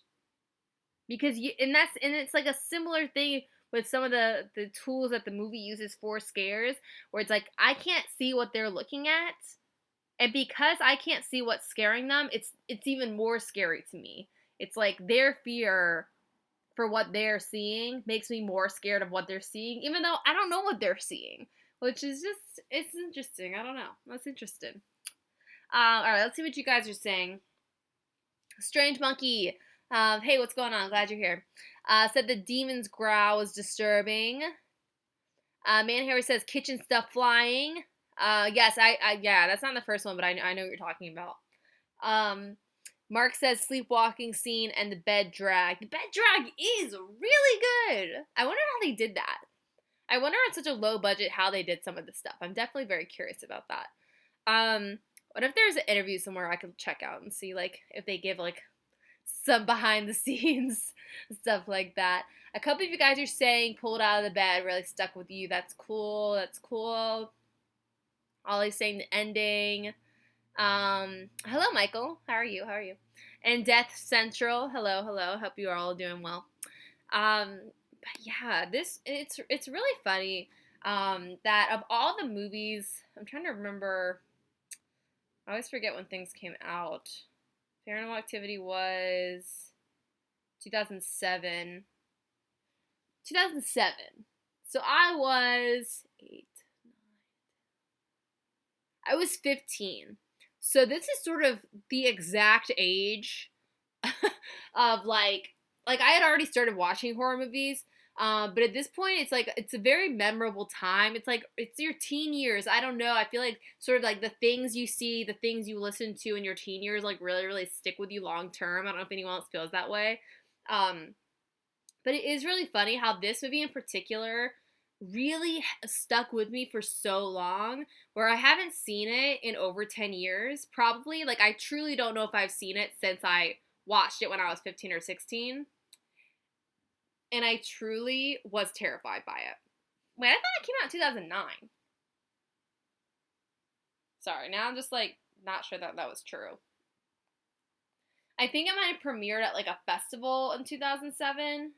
Because and it's like a similar thing with some of the tools that the movie uses for scares, where it's like I can't see what they're looking at, and because I can't see what's scaring them, it's even more scary to me. It's like their fear for what they're seeing makes me more scared of what they're seeing, even though I don't know what they're seeing, which is just it's interesting. I don't know. That's interesting. All right, let's see what you guys are saying. Strange Monkey. Hey, what's going on? Glad you're here. Said the demon's growl was disturbing. Man Harry says kitchen stuff flying. Yes, yeah, that's not the first one, but I know what you're talking about. Mark says sleepwalking scene and the bed drag. The bed drag is really good. I wonder how they did that. I wonder on such a low budget how they did some of this stuff. I'm definitely very curious about that. What if there's an interview somewhere I could check out and see like if they give like some behind the scenes stuff like that. A couple of you guys are saying pulled out of the bed really stuck with you. That's cool. That's cool. Ollie's saying the ending. Hello, Michael. How are you? How are you? And Death Central. Hello, hello. Hope you are all doing well. But yeah, it's really funny. That of all the movies, I'm trying to remember. I always forget when things came out. Paranormal Activity was 2007. 2007. So I was 8, 9. I was 15. So this is sort of the exact age of like I had already started watching horror movies. But at this point, it's like it's a very memorable time. It's like it's your teen years. I don't know. I feel like sort of like the things you see, the things you listen to in your teen years, like really, really stick with you long term. I don't know if anyone else feels that way. Um, but it is really funny how this movie in particular really stuck with me for so long, where I haven't seen it in over 10 years. Probably like I truly don't know if I've seen it since I watched it when I was 15 or 16, and I truly was terrified by it. Wait, I thought it came out in 2009. Sorry, now I'm just like not sure that that was true. I think it might have premiered at like a festival in 2007.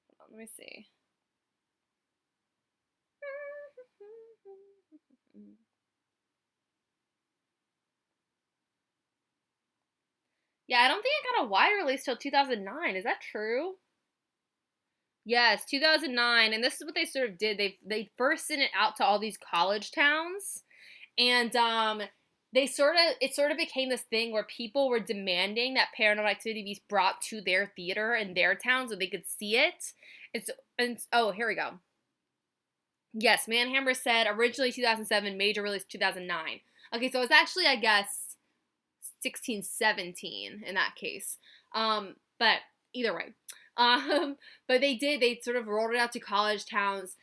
Hold on, let me see. Yeah, I don't think it got a wide release till 2009. Is that true? Yes, 2009, and this is what they sort of did. They first sent it out to all these college towns, and they sort of it sort of became this thing where people were demanding that Paranormal Activity be brought to their theater in their town so they could see it. It's and oh, here we go. Yes, Manhammer said originally 2007, major release 2009. Okay, so it's actually I guess 16, 17 in that case. But either way. But they sort of rolled it out to college towns.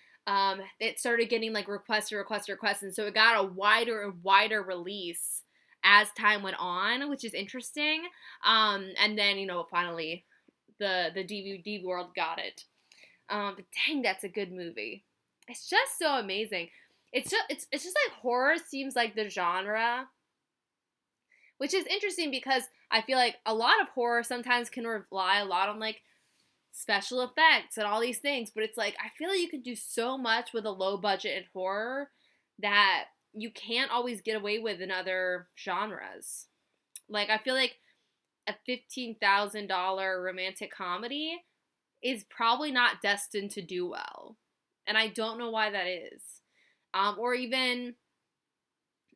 It started getting like requests, and so it got a wider and wider release as time went on, which is interesting. And then, finally the DVD world got it. But dang, that's a good movie. It's just so amazing. It's just like horror seems like the genre, which is interesting because I feel like a lot of horror sometimes can rely a lot on like special effects and all these things, but it's like I feel like you can do so much with a low budget in horror that you can't always get away with in other genres. Like I feel like a $15,000 romantic comedy is probably not destined to do well. And I don't know why that is. Or even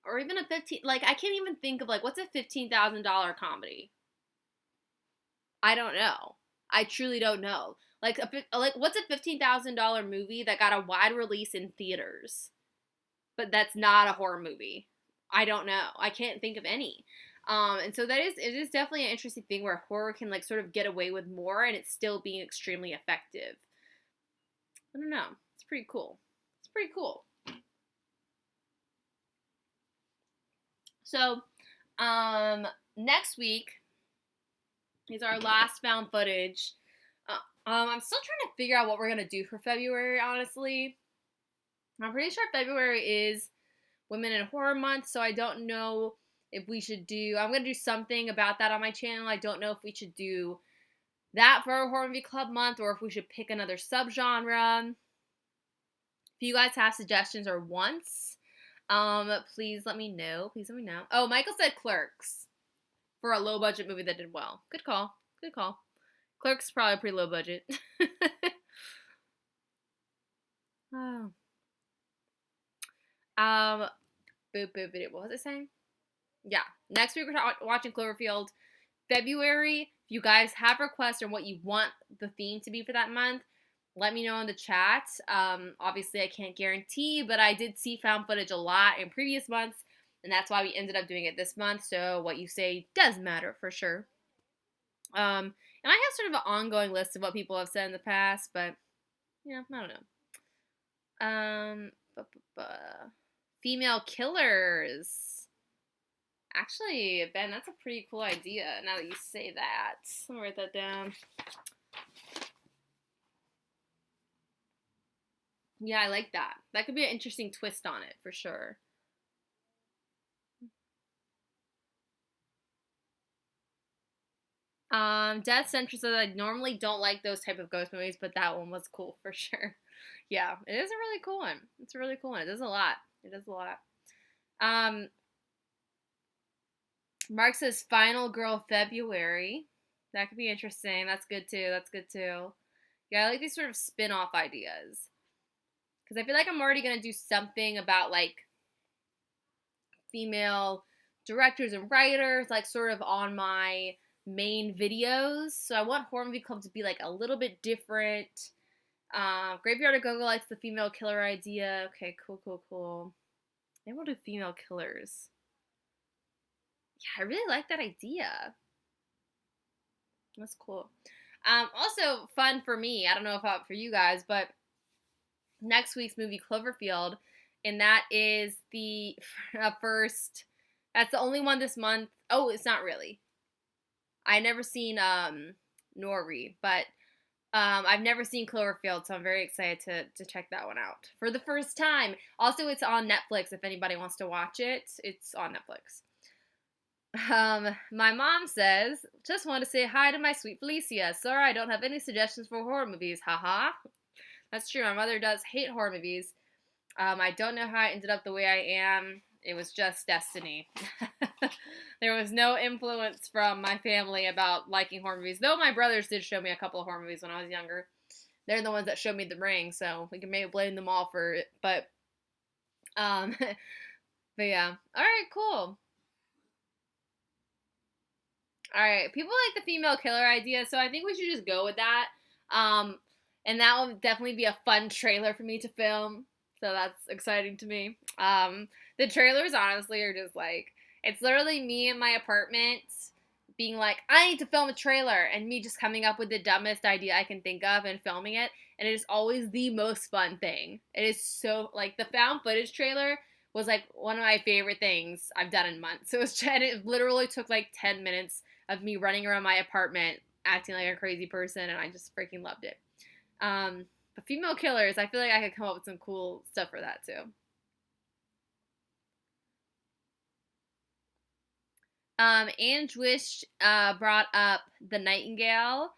a 15, like I can't even think of like what's a $15,000 comedy? I don't know. I truly don't know. Like what's a $15,000 movie that got a wide release in theaters, but that's not a horror movie? I don't know. I can't think of any. And so it is definitely an interesting thing where horror can like sort of get away with more and it's still being extremely effective. I don't know. It's pretty cool. It's pretty cool. So, next week is our last found footage. I'm still trying to figure out what we're gonna do for February, honestly. I'm pretty sure February is Women in Horror Month, so I don't know if we should do. I'm gonna do something about that on my channel. I don't know if we should do that for our Horror Movie Club month or if we should pick another subgenre. If you guys have suggestions or wants, please let me know. Please let me know. Oh, Michael said Clerks for a low budget movie that did well. Good call. Good call. Clerks is probably pretty low budget. Oh. What was I saying? Yeah. Next week we're watching Cloverfield. February, if you guys have requests or what you want the theme to be for that month, let me know in the chat. Obviously, I can't guarantee, but I did see found footage a lot in previous months, and that's why we ended up doing it this month. So what you say does matter for sure. And I have sort of an ongoing list of what people have said in the past, but yeah, I don't know. Female killers. Actually, Ben, that's a pretty cool idea. Now that you say that, let me write that down. Yeah, I like that. That could be an interesting twist on it, for sure. Death Central says I normally don't like those type of ghost movies, but that one was cool for sure. Yeah, it is a really cool one. It's a really cool one. It does a lot. It does a lot. Mark says Final Girl February. That could be interesting. That's good too. That's good too. Yeah, I like these sort of spin-off ideas. Because I feel like I'm already going to do something about, like, female directors and writers, like, sort of on my main videos. So I want Horror Movie Club to be, like, a little bit different. Graveyard of Go-Go likes the female killer idea. Okay, cool. Maybe we'll do female killers. Yeah, I really like that idea. That's cool. Also, fun for me. I don't know if for you guys, but next week's movie Cloverfield, and that is the first. That's the only one this month. Oh, it's not really. I never seen Nori, but I've never seen Cloverfield, so I'm very excited to check that one out for the first time. Also, it's on Netflix. If anybody wants to watch it, it's on Netflix. My mom says, just want to say hi to my sweet Felicia. Sorry, I don't have any suggestions for horror movies. Haha. That's true. My mother does hate horror movies. I don't know how I ended up the way I am. It was just destiny. There was no influence from my family about liking horror movies, though my brothers did show me a couple of horror movies when I was younger. They're the ones that showed me The Ring, so we can maybe blame them all for it. But yeah. All right, cool. All right, people like the female killer idea, so I think we should just go with that. And that will definitely be a fun trailer for me to film. So that's exciting to me. The trailers, honestly, are just like, it's literally me in my apartment being like, I need to film a trailer, and me just coming up with the dumbest idea I can think of and filming it. And it is always the most fun thing. It is so, like, the found footage trailer was like one of my favorite things I've done in months. It literally took like 10 minutes of me running around my apartment acting like a crazy person, and I just freaking loved it. But female killers, I feel like I could come up with some cool stuff for that too. Ange Wish brought up The Nightingale.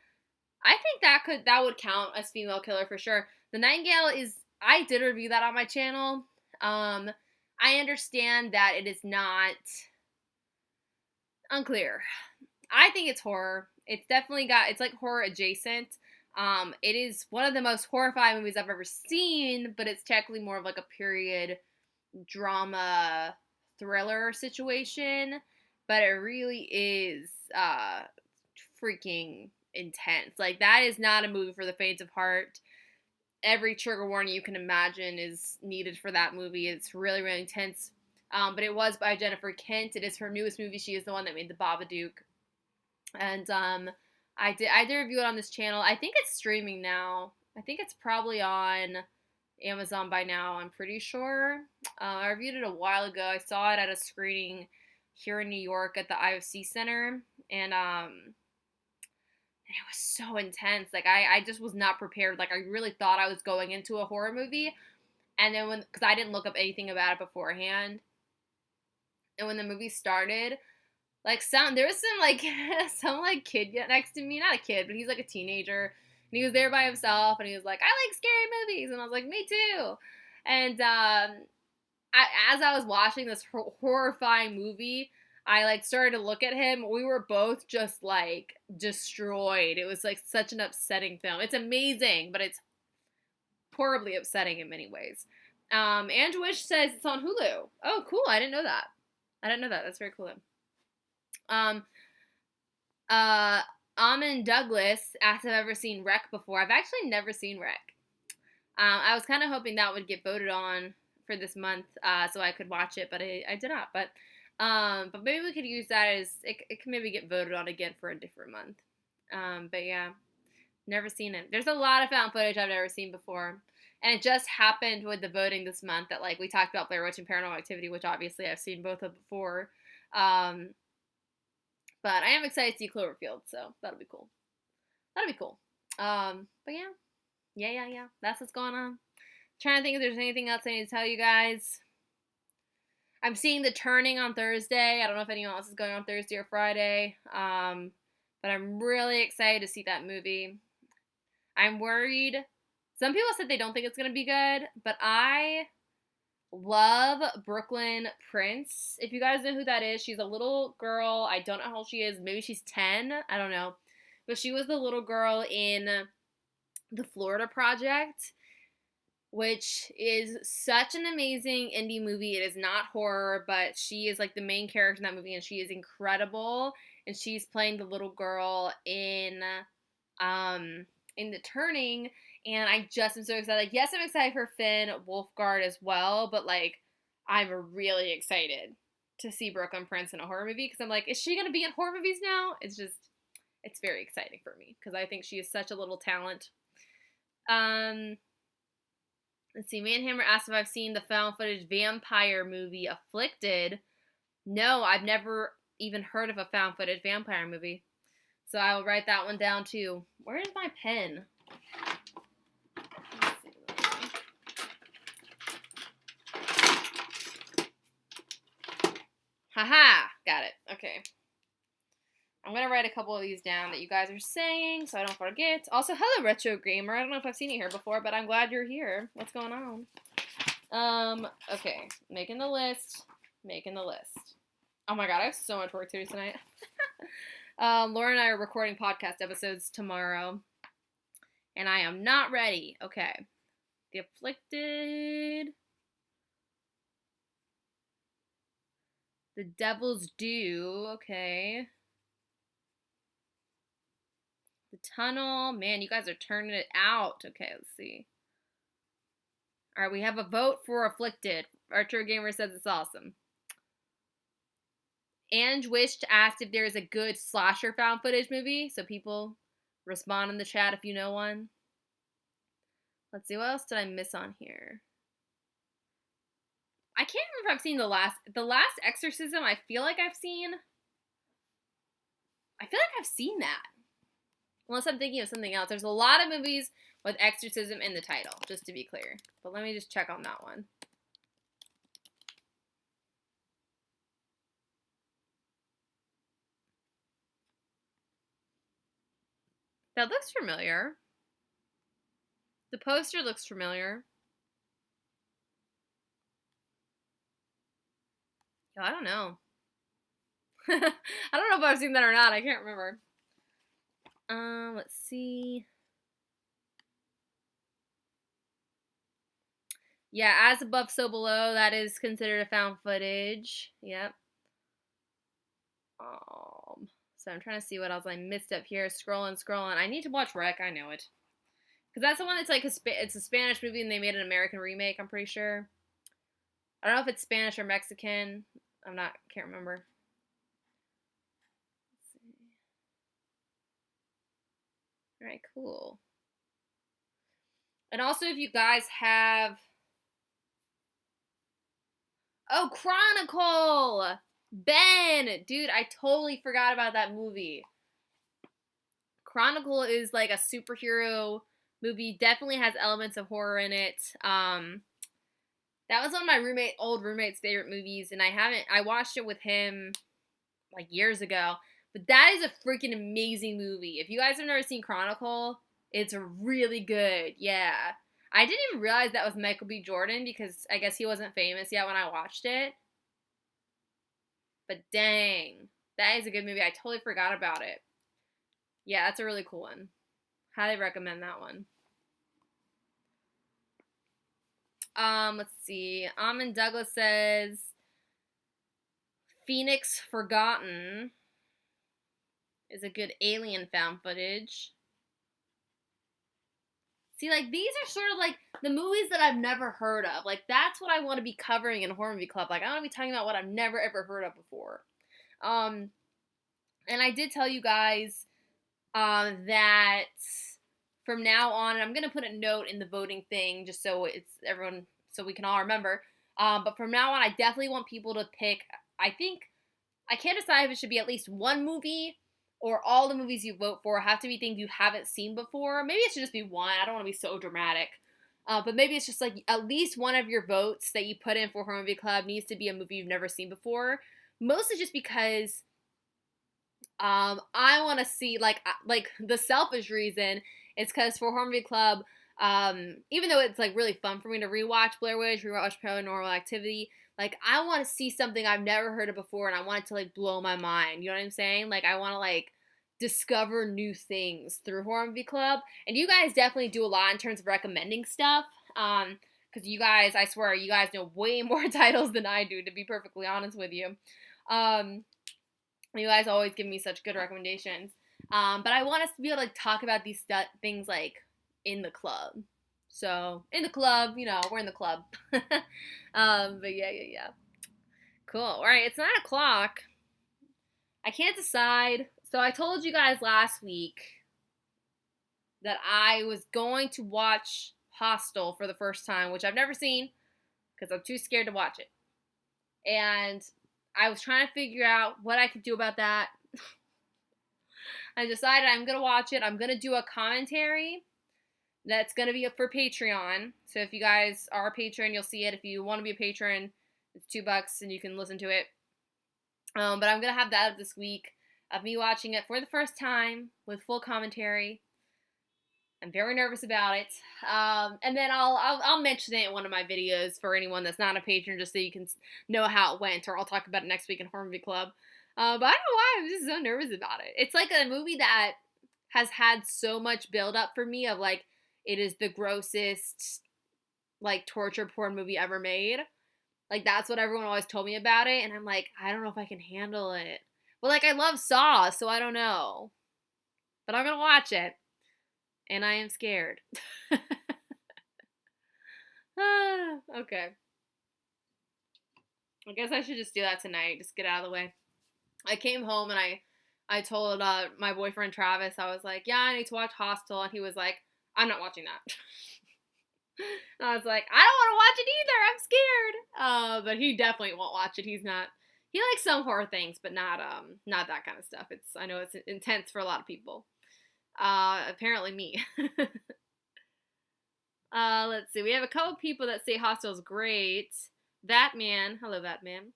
I think that would count as female killer for sure. The Nightingale is, I did review that on my channel. I understand that it is not unclear. I think it's horror. It's like horror adjacent. It is one of the most horrifying movies I've ever seen, but it's technically more of like a period drama thriller situation. But it really is freaking intense. Like, that is not a movie for the faint of heart. Every trigger warning you can imagine is needed for that movie. It's really, really intense. But it was by Jennifer Kent. It is her newest movie. She is the one that made The Babadook. And I did review it on this channel. I think it's streaming now. I think it's probably on Amazon by now, I'm pretty sure. I reviewed it a while ago. I saw it at a screening here in New York at the IOC Center, and it was so intense. Like, I just was not prepared. Like, I really thought I was going into a horror movie, and then because I didn't look up anything about it beforehand, and when the movie started, like, there was some kid next to me, not a kid, but he's like a teenager, and he was there by himself, and he was like, I like scary movies, and I was like, me too. And as I was watching this horrifying movie, I like started to look at him. We were both just like destroyed. It was like such an upsetting film. It's amazing, but it's horribly upsetting in many ways. Ange Wish says it's on Hulu. Oh, cool! I didn't know that. That's very cool. Amin Douglas asked if I've ever seen Wreck before. I've actually never seen Wreck. I was kind of hoping that would get voted on for this month, so I could watch it, but I did not. But maybe we could use that as it can maybe get voted on again for a different month. But yeah, never seen it. There's a lot of found footage I've never seen before, and it just happened with the voting this month that like we talked about Blair Witch and Paranormal Activity, which obviously I've seen both of before. But I am excited to see Cloverfield, so that'll be cool. But yeah. That's what's going on. Trying to think if there's anything else I need to tell you guys. I'm seeing The Turning on Thursday. I don't know if anyone else is going on Thursday or Friday. But I'm really excited to see that movie. I'm worried. Some people said they don't think it's going to be good, but I love Brooklyn Prince. If you guys know who that is, she's a little girl. I don't know how old she is. Maybe she's 10. I don't know. But she was the little girl in The Florida Project, which is such an amazing indie movie. It is not horror, but she is like the main character in that movie, and she is incredible. And she's playing the little girl in The Turning, and I just am so excited. Like, yes, I'm excited for Finn Wolfhard as well, but like, I'm really excited to see Brooklyn Prince in a horror movie because I'm like, is she gonna be in horror movies now? It's very exciting for me because I think she is such a little talent. Let's see. Manhammer asked if I've seen the found footage vampire movie Afflicted. No, I've never even heard of a found footage vampire movie. So I will write that one down too. Where is my pen? Let's see. Haha! Got it. Okay. I'm going to write a couple of these down that you guys are saying so I don't forget. Also, hello, Retro Gamer. I don't know if I've seen you here before, but I'm glad you're here. What's going on? Okay. Making the list. Oh my god, I have so much work to do tonight. Laura and I are recording podcast episodes tomorrow, and I am not ready. Okay. The Afflicted. The Devil's Due. Okay. The Tunnel. Man, you guys are turning it out. Okay, let's see. Alright, we have a vote for Afflicted. Archer Gamer says it's awesome. Ange Wished asked if there is a good slasher found footage movie, so people respond in the chat if you know one. Let's see, what else did I miss on here? I can't remember if I've seen the last Exorcism. I feel like I've seen that. Unless I'm thinking of something else. There's a lot of movies with exorcism in the title, just to be clear. But let me just check on that one. That looks familiar. The poster looks familiar. Yo, I don't know. I don't know if I've seen that or not. I can't remember. Let's see. Yeah, As Above, So Below. That is considered a found footage. Yep. So I'm trying to see what else I missed up here. Scrolling. I need to watch Rec. I know it. Because that's the one that's like it's a Spanish movie and they made an American remake, I'm pretty sure. I don't know if it's Spanish or Mexican. Can't remember. Let's see. Alright, cool. And also if you guys have... Oh, Chronicle! Ben! Dude, I totally forgot about that movie. Chronicle is like a superhero movie. Definitely has elements of horror in it. That was one of my old roommate's favorite movies, and I watched it with him like years ago. But that is a freaking amazing movie. If you guys have never seen Chronicle, it's really good. Yeah. I didn't even realize that was Michael B. Jordan because I guess he wasn't famous yet when I watched it. But dang, that is a good movie. I totally forgot about it. Yeah, that's a really cool one. Highly recommend that one. Let's see. Amon Douglas says Phoenix Forgotten is a good alien found footage. See, like, these are sort of like the movies that I've never heard of. Like, that's what I want to be covering in Horror Movie Club. Like, I want to be talking about what I've never ever heard of before. And I did tell you guys that from now on, and I'm gonna put a note in the voting thing just so so we can all remember. But from now on, I definitely want people to pick. I think I can't decide if it should be at least one movie or all the movies you vote for have to be things you haven't seen before. Maybe it should just be one. I don't want to be so dramatic. But maybe it's just like at least one of your votes that you put in for Horror Movie Club needs to be a movie you've never seen before. Mostly just because I want to see, like the selfish reason is because for Horror Movie Club, even though it's like really fun for me to rewatch Blair Witch, rewatch Paranormal Activity, like I want to see something I've never heard of before and I want it to like blow my mind. You know what I'm saying? Like I want to like discover new things through Horror Movie Club. And you guys definitely do a lot in terms of recommending stuff. Because you guys, I swear, you guys know way more titles than I do, to be perfectly honest with you. You guys always give me such good recommendations. But I want us to be able to like, talk about these things like in the club. So, in the club, you know, we're in the club. But yeah. Cool. All right, it's 9 o'clock. I can't decide. So I told you guys last week that I was going to watch Hostel for the first time, which I've never seen because I'm too scared to watch it. And I was trying to figure out what I could do about that. I decided I'm going to watch it. I'm going to do a commentary that's going to be up for Patreon. So if you guys are a patron, you'll see it. If you want to be a patron, it's $2 and you can listen to it. But I'm going to have that up this week of me watching it for the first time with full commentary. I'm very nervous about it. And then I'll mention it in one of my videos for anyone that's not a patron, just so you can know how it went, or I'll talk about it next week in Horror Movie Club. But I don't know why I'm just so nervous about it. It's like a movie that has had so much build up for me of like, it is the grossest like torture porn movie ever made. Like that's what everyone always told me about it, and I'm like, I don't know if I can handle it. But like I love Saw, so I don't know. But I'm gonna watch it. And I am scared. Okay. I guess I should just do that tonight. Just get out of the way. I came home and I told my boyfriend Travis, I was like, yeah, I need to watch Hostel. And he was like, I'm not watching that. And I was like, I don't want to watch it either. I'm scared. But he definitely won't watch it. He likes some horror things, but not that kind of stuff. I know it's intense for a lot of people. Apparently me. Let's see. We have a couple people that say Hostel's great. That man, hello that man,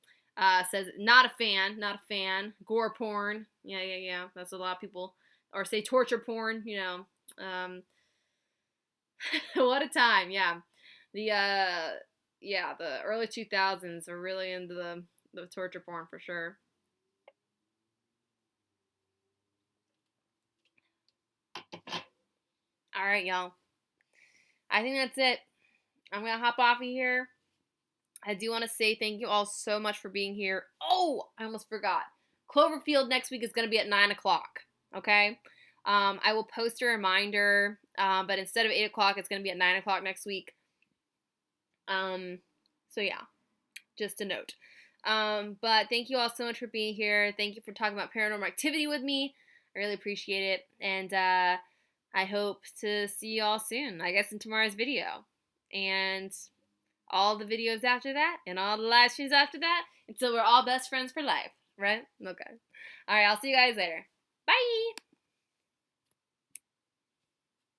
says not a fan, not a fan. Gore porn, yeah. That's what a lot of people, or say torture porn. What a time, yeah. The early 2000s are really into the torture porn for sure. All right, y'all. I think that's it. I'm gonna hop off of here. I do want to say thank you all so much for being here. Oh, I almost forgot. Cloverfield next week is going to be at 9 o'clock. Okay? I will post a reminder, but instead of 8 o'clock, it's going to be at 9 o'clock next week. So yeah, just a note. But thank you all so much for being here. Thank you for talking about paranormal activity with me. I really appreciate it. And I hope to see you all soon, I guess in tomorrow's video. And all the videos after that, and all the live streams after that, until we're all best friends for life, right? Okay. All right, I'll see you guys later. Bye!